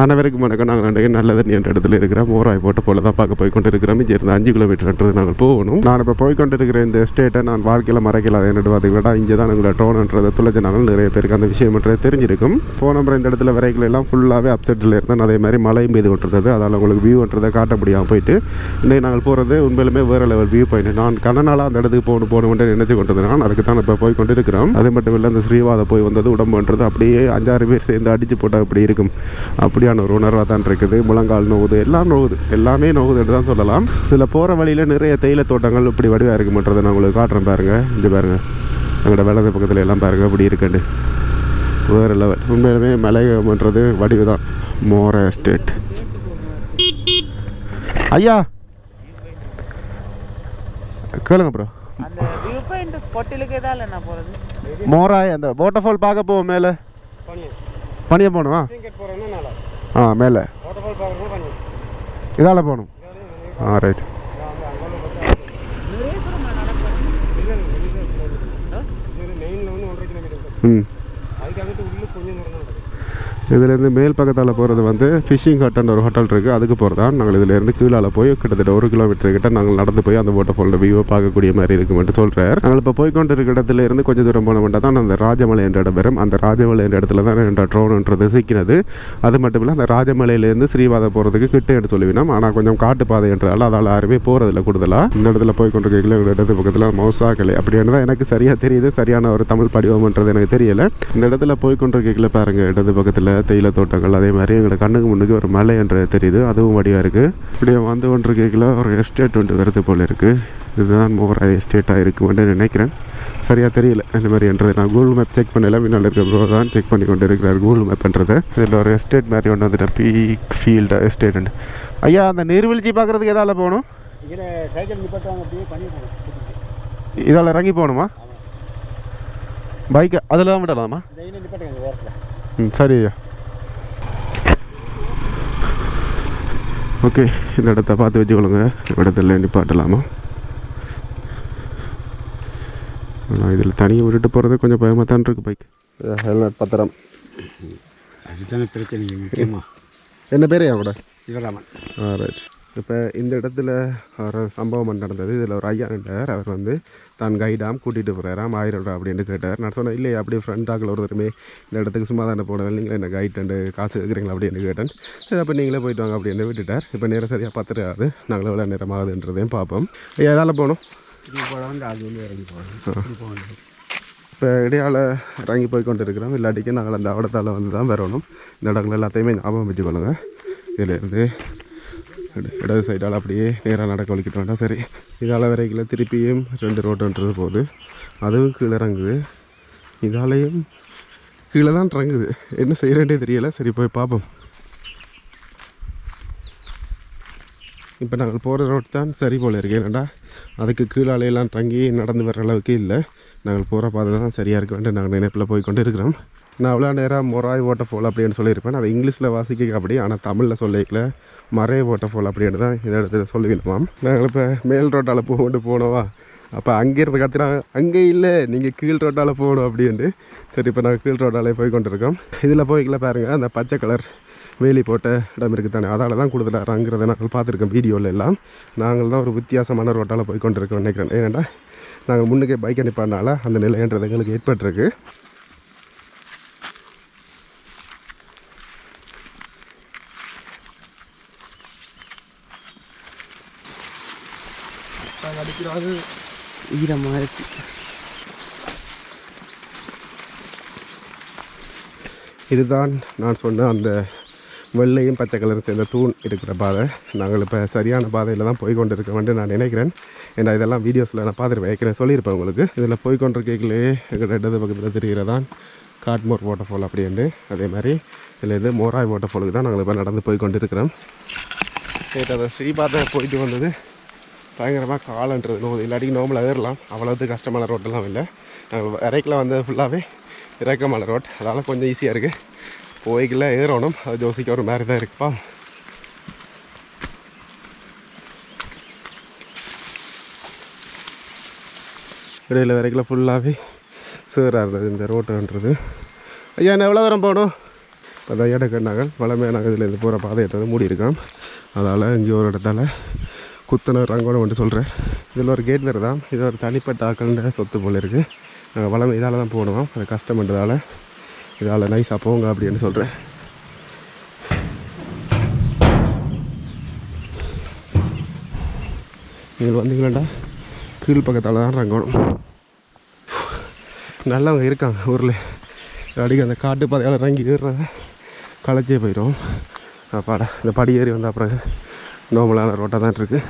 அனைவருக்கும் வணக்கம். நாங்கள் ரெண்டு நல்ல தண்ணி என்ற இடத்துல இருக்கிறோம். மோராய் போட்டு போல தான் பார்க்க போய் கொண்டு இருக்கிறோம். இங்கே இருந்து 5 கிலோமீட்டர்ன்றது நாங்கள் போகணும். நான் இப்போ போய் கொண்டு இருக்கிற இந்த ஸ்டேட்டை நான் வாழ்க்கையில் மறைக்கல. என்னோட பார்த்தீங்கன்னா இங்கே தான் எங்களை டோன்ன்றதை துளைச்சினாலும் நிறைய பேருக்கு அந்த விஷயம்ன்றது தெரிஞ்சிருக்கும். போன முறை இந்த இடத்துல வரைகள் எல்லாம் ஃபுல்லாகவே அப்செட்டில் இருந்தேன். அதே மாதிரி மழையும் பெய்து கொண்டிருந்தது. அதனால் உங்களுக்கு வியூன்றதை காட்ட முடியாமல் போயிட்டு இன்றைக்கு நாங்கள் போகிறது உண்மையிலுமே வேறு லெவல் வியூ பாயிண்ட். நான் கண்ணனால அந்த இடத்துக்கு போகணும்னு நினைச்சு கொண்டது. நான் அதுக்கு தான் இப்போ போய் கொண்டு இருக்கிறோம். அது மட்டும் இல்லை, அந்த ஸ்ரீவாதை போய் வந்தது உடம்புன்றது அப்படியே 5-6 பேர் சேர்ந்து அடித்து போட்டால் அப்படி இருக்கும். அப்படியான ஒரு உணர்வாக தான் இருக்குது. முழங்கால் நோகுது, எல்லாம் நோகுது, எல்லாமே நோகுதுன்னு தான் சொல்லலாம். இதில் போகிற வழியில் நிறைய தேயிலை தோட்டங்கள் இப்படி வடிவாக இருக்குமன்றதை நான் உங்களுக்கு காட்டுறேன். பாருங்கள், இங்கே பாருங்கள், எங்களோட வலது பக்கத்தில் எல்லாம் பாருங்கள் அப்படி இருக்குண்டு. வேறு லெவல். உண்மையிலுமே மலையம்ன்றது வடிவு தான். மோரை எஸ்டேட். ஐயா கேளுங்க ப்ரோ. மோராய் அந்த வாட்டர்ஃபால் பார்க்க போவோம். மேலே பனியை போகணுமா? மேலே இதால் போகணும். ரைட். இதுலேருந்து மேல் பக்கத்தால் போகிறது வந்து ஃபிஷிங் ஹட்ன்ற ஒரு ஹோட்டல் இருக்குது. அதுக்கு போகிறது தான். நாங்கள் இதிலேருந்து கீழால் போய் கிட்டத்தட்ட 1 கிலோமீட்டர் கிட்ட நாங்கள் நடந்து போய் அந்த வாட்டர்ஃபாலோட வியூவை பார்க்கக்கூடிய மாதிரி இருக்குமென்று சொல்கிறார். நாங்கள் இப்போ போய்கொண்டு இருக்கிற இடத்துல இருந்து கொஞ்சம் தூரம் போன மட்டும் தான் அந்த ராஜமலை என்ற இடம் வரும். அந்த ராஜமலை என்ற இடத்துல தான் என்ற ட்ரோன்ன்றது சிக்கினது. அது மட்டும் இல்லை, அந்த ராஜமலையிலேருந்து ஸ்ரீவாதை போகிறதுக்கு கிட்டே என்று சொல்லிவினோம். ஆனால் கொஞ்சம் காட்டு பாதை என்றால் அதால் யாருமே போகிறதில்ல கூடுதலாக. இந்த இடத்துல போய்கொண்டிருக்கீங்களா, எங்கள் இடத்து பக்கத்தில் மௌசாக்கலை அப்படின்னு தான் எனக்கு சரியாக தெரியுது. சரியான ஒரு தமிழ் படிவம்ன்றது எனக்கு தெரியலை. இந்த இடத்துல போய்கொண்டிருக்கீங்களா பாருங்கள், இடது பக்கத்தில் தேயிலை தோட்டங்கள். அதே மாதிரி எங்களோட கண்ணுக்கு முன்னுக்கு ஒரு மலை என்று தெரியுது. அதுவும் வடிவாக இருக்குது. இப்படியே வந்து கொண்டிருக்கீங்களா ஒரு எஸ்டேட் ஒன்று வருது போல் இருக்குது. இதுதான் மோரை எஸ்டேட்டாக இருக்குமென்று நினைக்கிறேன். சரியாக தெரியல இந்த மாதிரி என்றது. நான் கூகுள் மேப் செக் பண்ணல. முன்னால் இருக்க ப்ரோ தான் செக் பண்ணி கொண்டு இருக்கிறார் கூகுள் மேப்ன்றது. இதில் ஒரு எஸ்டேட் மாதிரி ஒன்று வந்துட்டு பீக் ஃபீல்டு எஸ்டேட். ஐயா, அந்த நீர்வீழ்ச்சி பார்க்குறதுக்கு எதால் போகணும்? இதால் இறங்கி போகணுமா? பைக்கு அதில் தான் விடலாமா? சரி ஐயா. ஓகே, இந்த இடத்த பார்த்து வச்சுக்கொள்ளுங்க. இடத்துல நிப்பாட்டலாமா? இதில் தனியாக விட்டுட்டு போகிறது கொஞ்சம் பயமாக தான் இருக்குது. பைக் ஹெல்மெட் பத்திரம் அதுதானே பிரச்சனை முக்கியமாக. என்ன பேர் கூட? சிவராமன். ரைட். இப்போ இந்த இடத்துல ஒரு சம்பவம் நடந்தது. இதில் ஒரு ஐயா நின்றார். அவர் வந்து தான் கைடாம் கூட்டிகிட்டு போகிறாராம். 1000 ரூபா அப்படின்னு கேட்டார். நான் சொன்னேன், இல்லையா அப்படியே ஃப்ரெண்டாக்கள் ஒருத்தருமே இந்த இடத்துக்கு சும்மா தானே போனேன், நீங்களே என்ன கைட் அண்டு காசு இருக்கிறீங்களா அப்படின்னு கேட்டேன். சரி, அப்போ நீங்களே போயிட்டு வாங்க அப்படின்னு விட்டுட்டார். இப்போ நேரம் சரியாக பார்த்துட்டு நாங்கள் எவ்வளோ நேரம் ஆகுதுன்றதையும் பார்ப்போம். ஐயா, எதால் போகணும்? இறங்கி போகணும். இப்போ இடையால் இறங்கி போய் கொண்டு இருக்கிறோம். இல்லாட்டிக்கு நாங்கள் அந்த அவடத்தால் வந்து தான் வரணும். இந்த இடங்கள் எல்லாத்தையுமே ஞாபகம் வச்சுக்கொள்ளுங்க. இதிலேருந்து இடது சைடால் அப்படியே நேராக நடக்க வலிக்கிட்டு வேண்டாம். சரி, இதால் வரைக்கும் திருப்பியும் 2 ரோடுன்றது போகுது. அதுவும் கீழே இறங்குது. இதாலேயும் கீழே தான் இறங்குது. என்ன செய்கிறேன்டே தெரியலை. சரி, போய் பார்ப்போம். இப்போ நாங்கள் போகிற ரோட் தான் சரி போல் இருக்கு. ஏன்னாண்டா அதுக்கு கீழாலையெல்லாம் இறங்கி நடந்து வர்ற அளவுக்கு இல்லை. நாங்கள் போகிற பாதை தான் சரியாக இருக்க வேண்டிய நாங்கள் நினைப்பில் போய் கொண்டு இருக்கிறோம். நான் அவ்வளோ நேரம் மொராய் வாட்டர்ஃபால் அப்படின்னு சொல்லியிருப்பேன். அதை இங்கிலீஷில் வாசிக்க அப்படி, ஆனால் தமிழில் சொல்லிக்கல மறை வாட்டர்ஃபால் அப்படின்னு தான் இந்த இடத்துல சொல்லிக்கணுமாம். நாங்கள் இப்போ மேல் ரோட்டால் போனோவா, அப்போ அங்கேருந்து கற்றுறாங்க, அங்கே இல்லை நீங்கள் கீழ் ரோட்டால் போகணும் அப்படின்ட்டு. சரி, இப்போ நாங்கள் கீழ் ரோட்டாலே போய் கொண்டிருக்கோம். இதில் போய்க்கல பாருங்கள், அந்த பச்சை கலர் வேலி போட்ட இடம் இருக்குது தானே, அதால் தான் கூடுதலாக இறங்குறத நாங்கள் பார்த்துருக்கோம் வீடியோவில் எல்லாம். நாங்கள் தான் ஒரு வித்தியாசமான ரோட்டால் போய் கொண்டிருக்கோம் நினைக்கிறேன். ஏன்னா நாங்கள் முன்னுக்கே பைக் அனுப்பினால அந்த நிலைன்றது எங்களுக்கு ஏற்பட்டிருக்கு. அடிக்கிறாது ஈரமாக இருக்கு. இதுதான் நான் சொன்ன அந்த வெள்ளையும் பச்சை கலரும் சேர்ந்த தூண் இருக்கிற பாதை. நாங்கள் இப்போ சரியான பாதையில் தான் போய் கொண்டு இருக்க வேண்டும் நான் நினைக்கிறேன். ஏன்னா இதெல்லாம் வீடியோஸில் நான் பார்த்துட்டு வைக்கிறேன், சொல்லியிருப்பேன் உங்களுக்கு. இதில் போய் கொண்டிருக்கீங்களே எங்கள் இடது பக்கத்தில் தெரிகிறதான் காட்மோர் வாட்டர்ஃபால் அப்படின்ட்டு. அதே மாதிரி இதில் இது மோராய் வாட்டர்ஃபாலுக்கு தான் நாங்கள் இப்போ நடந்து போய் கொண்டு இருக்கிறோம். சரி, அதை ஸ்ரீபாதை போயிட்டு வந்தது பயங்கரமாக காலன்றது நோது. இல்லாட்டிக்கு நோம்பில் ஏறலாம், அவ்வளோது கஷ்டமான ரோட்டெல்லாம் இல்லை. நாங்கள் இறைக்கில் வந்து ஃபுல்லாகவே இறக்கமான ரோட், அதனால் கொஞ்சம் ஈஸியாக இருக்குது. போய்க்குள்ள ஏறணும், அது ஜோசிக்க ஒரு மாதிரி தான் இருக்குப்பா. இடையில் வரைக்கும் ஃபுல்லாகவே சேராக இருந்தது இந்த ரோட்டுன்றது. ஐயா, என்ன எவ்வளோ தூரம் போகணும்? இப்போ தான் இடக்கண்ணாங்க வளமையாக நாங்கள் இதில் போகிற பாதையிட்ட மூடி இருக்கோம். அதால் இங்கே ஒரு இடத்தால குத்தனர் ரங்கோணம் வந்து சொல்கிறேன். இதில் ஒரு கேட் வேறு தான். இது ஒரு தனிப்பட்ட ஆக்கள்ன்ற சொத்து போல் இருக்குது. நாங்கள் வளமை இதால் தான் போகணும். அது கஷ்டப்படுறதால இதால் நைஸாக போங்க அப்படின்னு சொல்கிறேன். நீங்கள் வந்தீங்களா கீழ் பக்கத்தால் தான் ரங்கோணம். நல்லவங்க இருக்காங்க ஊரில். அடிக்க அந்த காட்டு பாதையால் இறங்கி ஏறுறத களைச்சே போயிடும். பாடா இந்த படி ஏறி வந்த அப்புறம் நார்மலான ரோட்டாக தான் இருக்குது.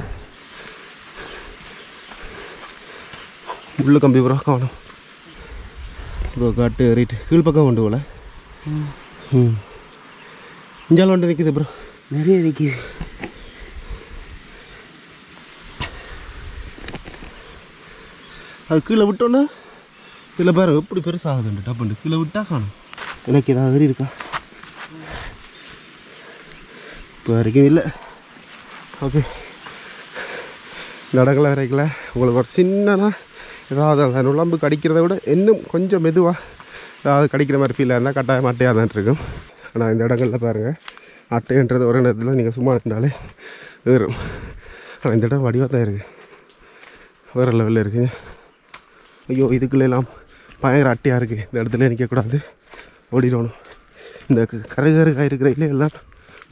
முள்ளு கம்பி ப்ரோ காணும் ப்ரோ. காட்டு ஏறிட்டு கீழ் பக்கம் கொண்டு போல. இஞ்சால் ஒன்று நிற்கிது ப்ரோ. நிறைய நிற்கிது. அது கீழே விட்டோன்னா இதில் பாரு எப்படி பெருசாகுதுண்டு. டப்புண்டு கீழே விட்டால் காணும். எனக்கு ஏதாவது இருக்கா இப்போ வரைக்கும் இல்லை. ஓகே நடக்கல வரைக்கல. உங்களுக்கு ஒரு சின்னனா ஏதாவது அந்த நுழம்பு கடிக்கிறத விட இன்னும் கொஞ்சம் மெதுவாக ஏதாவது கடிக்கிற மாதிரி ஃபீல் இருந்தால் கட்டாயம் அட்டையாக தான் இருக்கும். ஆனால் இந்த இடங்களில் பாருங்கள் அட்டைன்றது ஒரு நேரத்தில் நீங்கள் சும்மா இருந்தாலே ஏறும். ஆனால் இந்த இடம் வடிவாக தான் இருக்குது. வேறு லெவலில் இருக்குது. ஐயோ இதுக்குள்ளெல்லாம் பயங்கர அட்டையாக இருக்குது. இந்த இடத்துல நிற்கக்கூடாது, ஓடிடணும். இந்த கருகருகாக இருக்கிற இல்லையெல்லாம்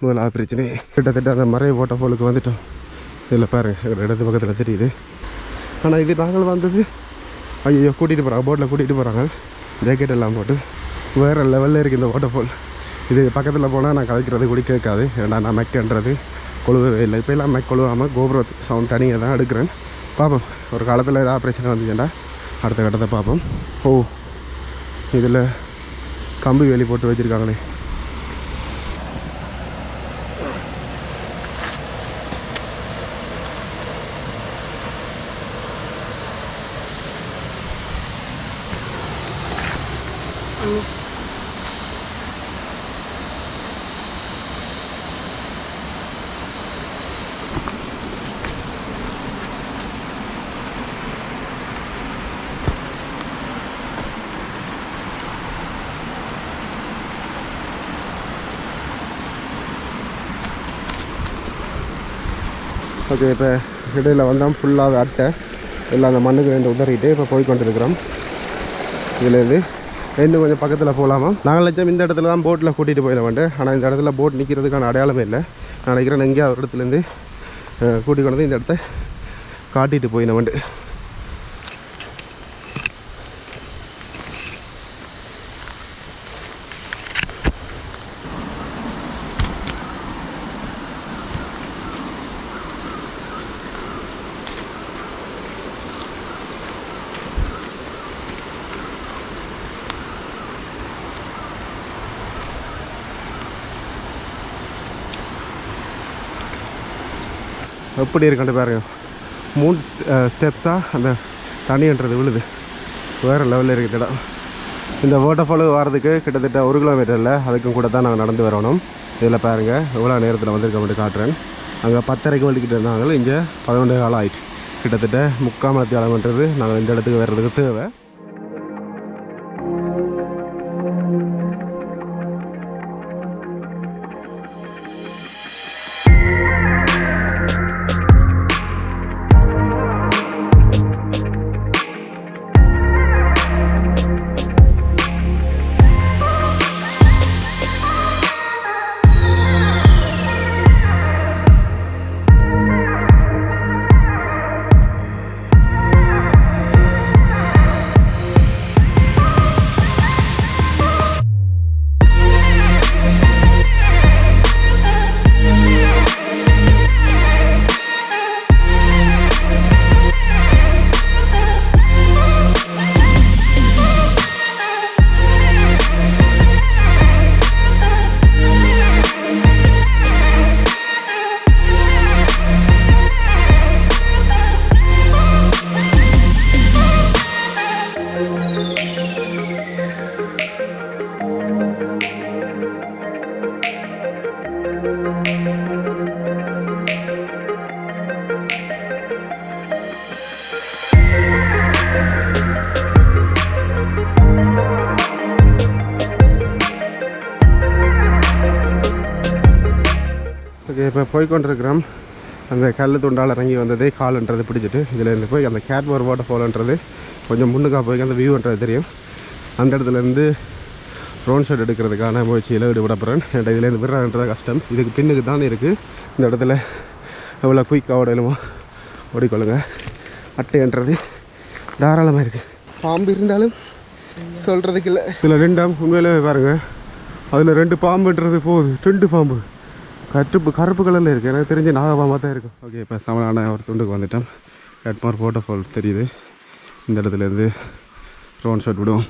முதல்ல பிரச்சனை. கிட்டத்தட்ட அந்த மறை வாட்டர்ஃபாலுக்கு வந்துட்டோம். இதில் பாருங்கள் இடத்து பக்கத்தில் தெரியுது. ஆனால் இது நாங்கள் வந்தது ஐயோ கூட்டிகிட்டு போகிறாங்க, போட்டில் கூட்டிகிட்டு போகிறாங்க ஜாக்கெட் எல்லாம் போட்டு. வேறு லெவலில் இருக்குது இந்த வாட்டர்ஃபால். இது பக்கத்தில் போனால் நான் கதைக்கிறது கூட கேட்காது. ஏன்னா நான் மெக்கன்றது கொழுவவே இல்லை. இப்போ எல்லாம் மெக் கொழுவாமல் கோப்ரோ சவுண்ட் தனியாக தான் எடுக்கிறேன். பார்ப்போம் ஒரு காலத்தில் ஏதாவது பிரச்சனை வந்துச்சுன்னா அடுத்த கட்டத்தை பார்ப்போம். ஓ இதில் கம்பி வேலி போட்டு வச்சுருக்காங்களே. ஓகே இப்போ இடையில் வந்தால் ஃபுல்லாக அட்டை எல்லாம் அந்த மண்ணுக்கு ரெண்டு உதறிட்டு இப்போ போய் கொண்டிருக்கிறோம். இதுலேருந்து இன்னும் கொஞ்சம் பக்கத்தில் போகலாமா. நாங்கள் லட்சம் இந்த இடத்துல தான் போட்டில் கூட்டிகிட்டு போயிட வேண்டேன். ஆனால் இந்த இடத்துல போட் நிற்கிறதுக்கான அடையாளமே இல்லை. நான் நினைக்கிறேன் எங்கேயா ஒரு இடத்துலேருந்து கூட்டிகிட்டு கொண்டு இந்த இடத்த காட்டிட்டு போயிட வேண்டு. எப்படி இருக்காண்டு பாருங்க. 3 ஸ்டெப்ஸாக அந்த தண்ணின்றது விழுது. வேறு லெவலில் இருக்குது இடம். இந்த வாட்டர்ஃபாலு வரதுக்கு கிட்டத்தட்ட 1 கிலோமீட்டரில் அதுக்கும் கூட தான் நாங்கள் நடந்து வரணும். இதில் பாருங்கள் எவ்வளோ நேரத்தில் வந்திருக்க மட்டும் காட்டுறேன். அங்கே 10:30க்கு வந்துக்கிட்டு இருந்தாங்க. இங்கே 11 காலம் ஆயிடுச்சு. கிட்டத்தட்ட 3/4 மணி நேரம்ன்றது நாங்கள் இந்த இடத்துக்கு வர்றதுக்கு தேவை. இப்போ போய்கொண்டிருக்கிறோம். அந்த கல் துண்டால் இறங்கி வந்ததே கால்ன்றது பிடிச்சிட்டு இதிலேருந்து போய் அந்த கேட்மோர் வாட்டர் ஃபால்ன்றது கொஞ்சம் முன்னுக்காக போய் அந்த வியூன்றது தெரியும். அந்த இடத்துலேருந்து ட்ரோன் ஷாட் எடுக்கிறதுக்கான முயற்சியில் ஈடுபட போகிறேன். என்கிட்ட இதுலேருந்து விடுறதுன்றது கஷ்டம். இதுக்கு பின்னுக்கு தான் இருக்குது. இந்த இடத்துல எவ்வளோ குயிக்காக ஓடலுமோ ஓடிக்கொள்ளுங்க. அட்டைன்றது தாராளமாக இருக்குது. பாம்பு இருந்தாலும் சொல்கிறதுக்கு இல்லை. இதில் 2 உண்மையிலே பாருங்கள். அதில் 2 பாம்புன்றது போகுது. 2 பாம்பு கருப்பு கலரில் இருக்குது. எனக்கு தெரிஞ்சு நாகபாம்பாக தான் இருக்கும். ஓகே, இப்போ சமனான ஒரு துண்டுக்கு வந்துட்டோம். கேட்மோர் வாட்டர் ஃபால் தெரியுது. இந்த இடத்துலேருந்து ட்ரோன் ஷாட் விடுவோம்.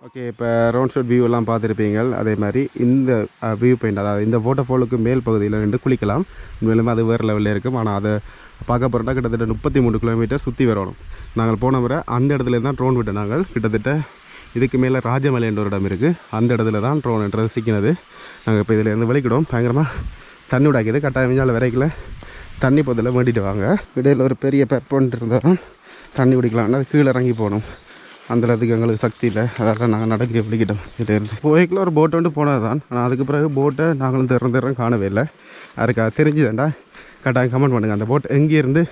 ஓகே, இப்போ ரவுண்ட் ஷாட் வியூவெல்லாம் பார்த்துருப்பீங்க. அதே மாதிரி இந்த வியூ பாயிண்ட், அதாவது இந்த வாட்டர்ஃபாலுக்கு மேல் பகுதியில் நின்று குளிக்கலாம். உண்மையிலுமே அது வேறு லெவலில் இருக்கும். ஆனால் அதை பார்க்க போகிறோம்னா கிட்டத்தட்ட 33 கிலோமீட்டர் சுற்றி வரணும். நாங்கள் போன முறை அந்த இடத்துல தான் ட்ரோன் விட்டு நாங்கள் கிட்டத்தட்ட இதுக்கு மேலே ராஜமலை என்ற ஒரு இடம் இருக்குது. அந்த இடத்துல தான் ட்ரோன்ன்றது சிக்கினது. நாங்கள் இப்போ இதில் இருந்து வெளிக்கிடுவோம். பயங்கரமாக தண்ணி விடாக்கிது. கட்டாயம் மிஞ்சால் வரைக்கல தண்ணி பதில் வேண்டிட்டு வாங்க. இடையில் ஒரு பெரிய பெப்பொன்று இருந்தாலும் தண்ணி குடிக்கலாம்னா அது கீழே இறங்கி போகணும். அந்த இடத்துக்கு எங்களுக்கு சக்தி இல்லை. அதெல்லாம் நாங்கள் நடக்க பிடிக்கிட்டோம். இதிலேருந்து போய்க்குள்ள ஒரு போட்டு வந்து போனது தான். ஆனால் அதுக்கு பிறகு போட்டை நாங்களும் திறந்துறோம் காணவே இல்லை. அதுக்கு தெரிஞ்சுதாண்டா கட்டாயம் கமெண்ட் பண்ணுங்கள். அந்த போட் எங்கேருந்து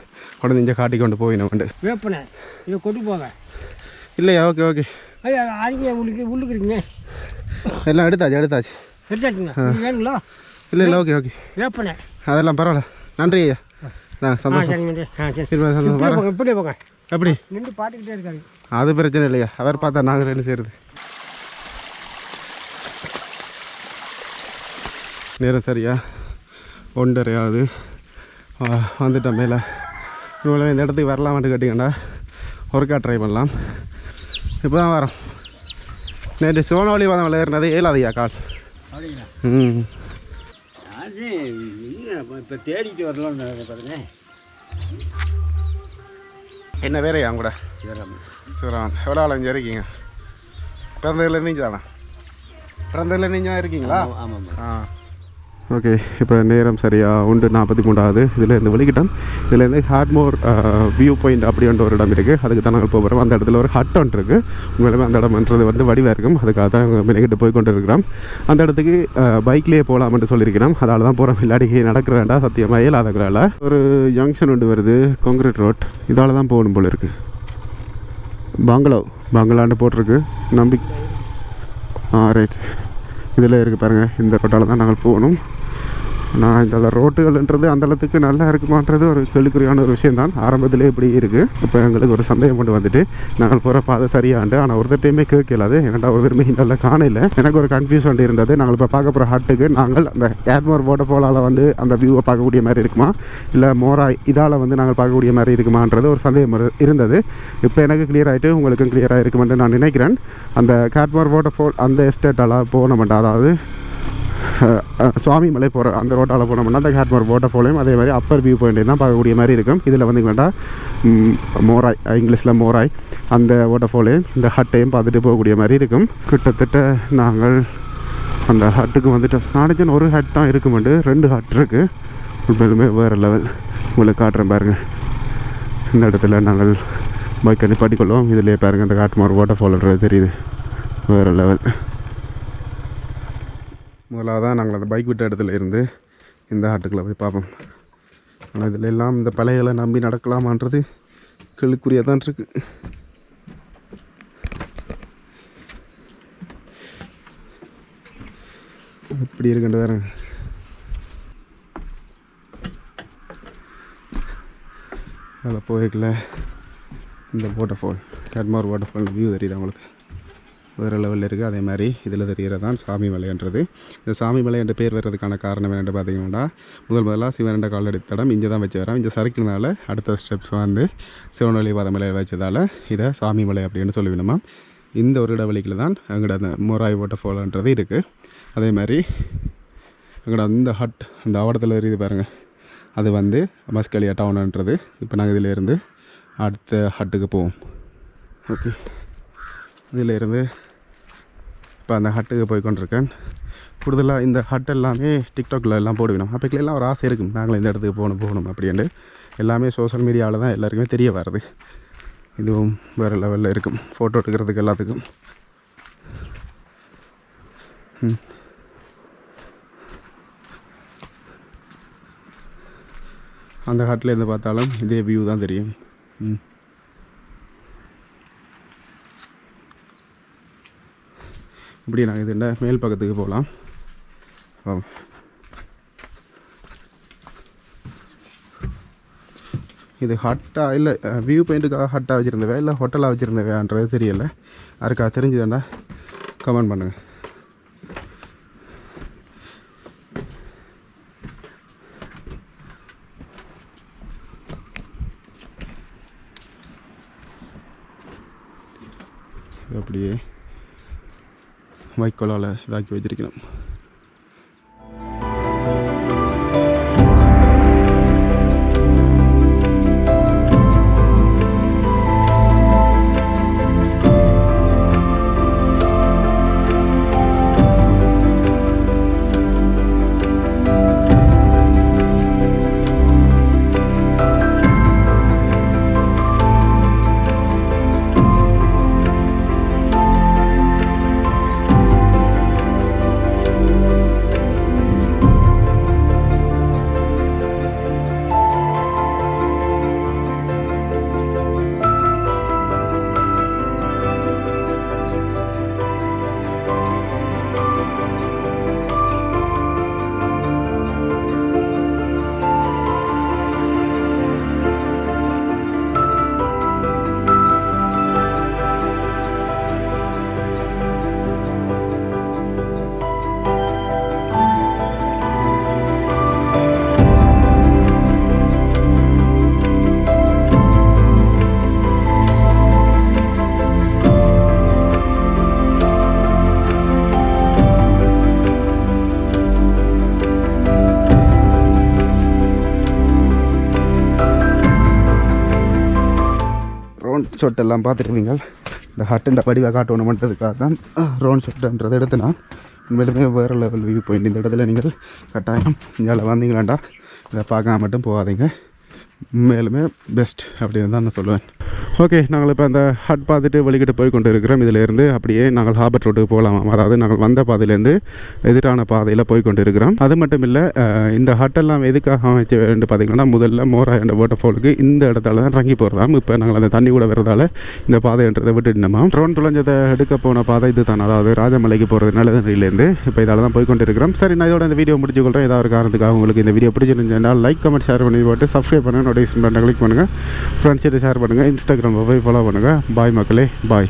கொண்டு இங்கே காட்டி கொண்டு போயினோண்டு வேப்பனேன் இதை கொண்டு போங்க. இல்லையா? Okay okay. ஐயா அதிக உள்ளுக்குறீங்க எல்லாம் எடுத்தாச்சு எடுத்தாச்சுங்களா? வேணுங்களா? இல்லை இல்லை, ஓகே ஓகே. வேப்பனேன் அதெல்லாம் பரவாயில்ல. நன்றி ஐயா. சந்தோஷம். இப்படியே போங்க. எப்படி நின்று பாட்டுக்கிட்டே இருக்காங்க. அது பிரச்சனை இல்லையா? அவர் பார்த்தா நாங்கள் என்ன செய்கிறது? நேரம் சரியா 1:30 வந்துட்டோம் மேலே. இவ்வளோ இந்த இடத்துக்கு வரலாமான்னு கேட்டிங்கண்டா ஒருக்கா ட்ரை பண்ணலாம். இப்போ தான் வரோம். நேற்று சோனவழி வாதம் விளையாடுனது ஏழாதையா கால். இப்போ தேடிட்டு வரலாம்னு பாருங்க. என்ன வேறையா கூட? சிவராமன். எவ்வளோ ஆள் இங்கே இருக்கீங்க? பிறந்ததுலேருந்து நீங்கள் தானே? பிறந்ததுலேருந்து நீங்கள் தான் இருக்கீங்களா? ஆமாம். ஓகே, இப்போ நேரம் சரியாக 1:43. இதிலேருந்து வெளிக்கிட்டோம். இதுலேருந்து ஹாட்மோர் வியூ பாயிண்ட் அப்படின்ற ஒரு இடம் இருக்குது. அதுக்கு தான் நாங்கள் போகிறோம். அந்த இடத்துல ஒரு ஹட் ஒன்று இருக்குது. உண்மையிலுமே அந்த இடம்ன்றது வந்து வடிவாக இருக்கும். அதுக்காக தான் மெனக்கிட்டு போய் கொண்டு இருக்கிறோம். அந்த இடத்துக்கு பைக்லேயே போகலாம்னு சொல்லியிருக்கிறோம். அதால் தான் போகிறோம். இல்லாடி நடக்கிற வேண்டாம் சத்தியமாக இல்லாதவங்களால். ஒரு ஜங்ஷன் ஒன்று வருது, கான்கிரீட் ரோட். இதால் தான் போகணும் போல் இருக்குது. பங்களான்னு போட்டிருக்கு. ரைட். இதில் இருக்குது பாருங்கள். இந்த ரோட்டால் தான் நாங்கள் போகணும். நான் இந்த ரோட்டுகள்ன்றது அந்த அளவுக்கு நல்லா இருக்குமான்றது ஒரு கேள்விக்குறியான ஒரு விஷயம் தான். ஆரம்பத்திலே இப்படி இருக்குது. இப்போ எங்களுக்கு ஒரு சந்தேகம் கொண்டு வந்துட்டு நாங்கள் போகிற பாதை சரியாண்டு. ஆனால் ஒருத்தட்டையுமே கேட்கலாது. ஏன்னா ஒருத்தருமே இந்த காணையில் எனக்கு ஒரு கன்ஃபியூஷன் இருந்தது. நாங்கள் இப்போ பார்க்க போகிற ஹட்டுக்கு நாங்கள் அந்த கேட்மோர் வாட்டர்ஃபாலால் வந்து அந்த வியூவை பார்க்கக்கூடிய மாதிரி இருக்குமா, இல்லை மோராய் இதால் வந்து நாங்கள் பார்க்கக்கூடிய மாதிரி இருக்குமான்றது ஒரு சந்தேகம் இருந்தது. இப்போ எனக்கு கிளியர் ஆகிட்டு உங்களுக்கும் கிளியராக இருக்குமென்று நான் நினைக்கிறேன். அந்த கேட்மோர் வாட்டர்ஃபால் அந்த எஸ்டேட்டால் போன மாட்டேன். அதாவது சுவாமி மலை போகிற அந்த ரோட்டால் போனோம்னா அந்த கேட்மோர் வாட்டர்ஃபாலையும் அதே மாதிரி அப்பர் வியூ பாயிண்ட்டையும் தான் பார்க்கக்கூடிய மாதிரி இருக்கும். இதில் வந்து வேண்டாம் மோராய், இங்கிலீஷில் மோராய், அந்த வாட்டர்ஃபாலையும் இந்த ஹட்டையும் பார்த்துட்டு போகக்கூடிய மாதிரி இருக்கும். கிட்டத்தட்ட நாங்கள் அந்த ஹட்டுக்கு வந்துட்டோம். நாளைக்கு ஒரு ஹட் தான் இருக்குமெண்டு 2 ஹட் இருக்குது. உண்மையிலுமே வேறு லெவல். உங்களுக்கு காட்டுறேன் பாருங்கள். இந்த இடத்துல நாங்கள் பைக் நிப்பாட்டிக்கொள்வோம். இதிலே பாருங்கள் இந்த கேட்மோர் வாட்டர்ஃபால்ன்றது தெரியுது. வேறு லெவல். முதலாக தான் நாங்கள் அந்த பைக் விட்ட இடத்துல இருந்து இந்த ஹட்டுக்குள்ளே போய் பார்ப்போம். ஆனால் இதில் எல்லாம் இந்த பலைகளை நம்பி நடக்கலாமான்றது கேள்விக்குறியாக தான் இருக்குது. எப்படி இருக்குன்னு வேறு. அதில் போய்க்கல இந்த வாட்டர்ஃபால் கேட்மார் வாட்டர்ஃபால் வியூ தெரியுது அவங்களுக்கு வேறு லெவலில் இருக்குது. அதே மாதிரி இதில் தெரிகிறது தான் சாமி மலைன்றது. இந்த சாமி மலை என்ற பேர் வர்றதுக்கான காரணம் என்னென்னு பார்த்தீங்கன்னா முதலாக சிவன் கால் எடுத்த தடம் இங்கே தான் வச்சு வரோம். இங்கே சறுக்கினால அடுத்த ஸ்டெப்ஸ் வந்து சிவனொலி பாத மலையில் வச்சதால் இதை சாமி மலை அப்படின்னு சொல்லிவிடுமா. இந்த ஒரு இடவெளிக்கில் தான் எங்களோட அந்த மொராய் வாட்டர்ஃபால்ன்றது இருக்குது. அதே மாதிரி எங்களோட அந்த ஹட் அந்த ஆவடத்தில் இருக்குது பாருங்கள், அது வந்து மஸ்கலியா டவுனுன்றது. இப்போ நாங்கள் இதிலேருந்து அடுத்த ஹட்டுக்கு போவோம். ஓகே, இதிலேருந்து இப்போ அந்த ஹட்டுக்கு போய் கொண்டிருக்கேன். கூடுதலாக இந்த ஹட் எல்லாமே டிக்டாக்ல எல்லாம் போடுவேணும். அப்போக்கெல்லாம் ஒரு ஆசை இருக்கும், நாங்களும் இந்த இடத்துக்கு போகணும் அப்படின்ட்டு. எல்லாமே சோஷியல் மீடியாவில் தான் எல்லாருக்குமே தெரிய வருது. இதுவும் வேறு லெவலில் இருக்கும் ஃபோட்டோ எடுக்கிறதுக்கு எல்லாத்துக்கும். அந்த ஹட்டில் இருந்து பார்த்தாலும் இதே வியூ தான் தெரியும். இப்படி நாங்கள் இது மேல் பக்கத்துக்கு போகலாம். இது ஹட்டாக இல்லை வியூ பாயிண்ட்டுக்காக ஹட்டாக வச்சுருந்தவே இல்லை ஹோட்டலாக வச்சுருந்தவேன்றது தெரியலை. யாருக்கா தெரிஞ்சுதாண்டா கமெண்ட் பண்ணுங்கள். அப்படியே வைக்கோலால் இதாக்கி வச்சிருக்கணும். ஷாட் எல்லாம் பார்த்துருப்பீங்க. இந்த ஹட்டுன்ற வடிவாக காட்டணுமன்றதுக்காக தான் ரோன் ஷாட்டுன்றதை எடுத்து நான் உண்மையிலுமே வேறு லெவல் வியூ பாயிண்ட். இந்த இடத்துல நீங்கள் கட்டாயம் இங்கே வந்தீங்களாண்டா இதை பார்க்காம மட்டும் போகாதீங்க. உண்மையிலுமே பெஸ்ட் அப்படின்னு தான் நான் சொல்லுவேன். ஓகே, நாங்கள் இப்போ அந்த ஹட் பார்த்துட்டு வழிகிட்டு போய் கொண்டு இருக்கிறோம். இதிலேருந்து அப்படியே நாங்கள் ஹார்பர் ரோட்டுக்கு போகலாம். அதாவது நாங்கள் வந்த பாதையிலேருந்து எதிரான பாதையில் போய் கொண்டு இருக்கிறோம். அது மட்டும் இல்லை, இந்த ஹட்டெல்லாம் எதுக்காக அமைச்சு வேண்டு பார்த்தீங்கன்னா முதல்ல மோரா என்ற வாட்டர்ஃபாலுக்கு இந்த இடத்துல தான் இறங்கி போகிறதாம். இப்போ நாங்கள் அந்த தண்ணி கூட வரதால இந்த பாதைன்றதை விட்டுட்டோமா. ட்ரோன் துளைஞ்சதை எடுக்க போன பாதை இது தான், அதாவது ராஜமலைக்கு போகிறது நல்லதன்றிலேருந்து. இப்போ இதால் தான் போய் கொண்டு இருக்கிறோம். சரி, நான் இதோட இந்த வீடியோ முடிச்சுக்கொள்கிறேன். ஏதாவது ஒரு காரணத்துக்காக உங்களுக்கு இந்த வீடியோ பிடிச்சிருந்துச்சுன்னா லைக், கமெண்ட், ஷேர் பண்ணி போட்டு சப்ஸ்கிரைப் பண்ணுங்கள், நோட்டிஃபிகேஷன் பட்டனை கிளிக் பண்ணுங்கள், ஃப்ரெண்ட்ஸ்கிட்ட ஷேர் பண்ணுங்கள், இன்ஸ்டாகிராம் போய் ஃபாலோ பண்ணுங்கள். பாய் மக்களே, பாய்.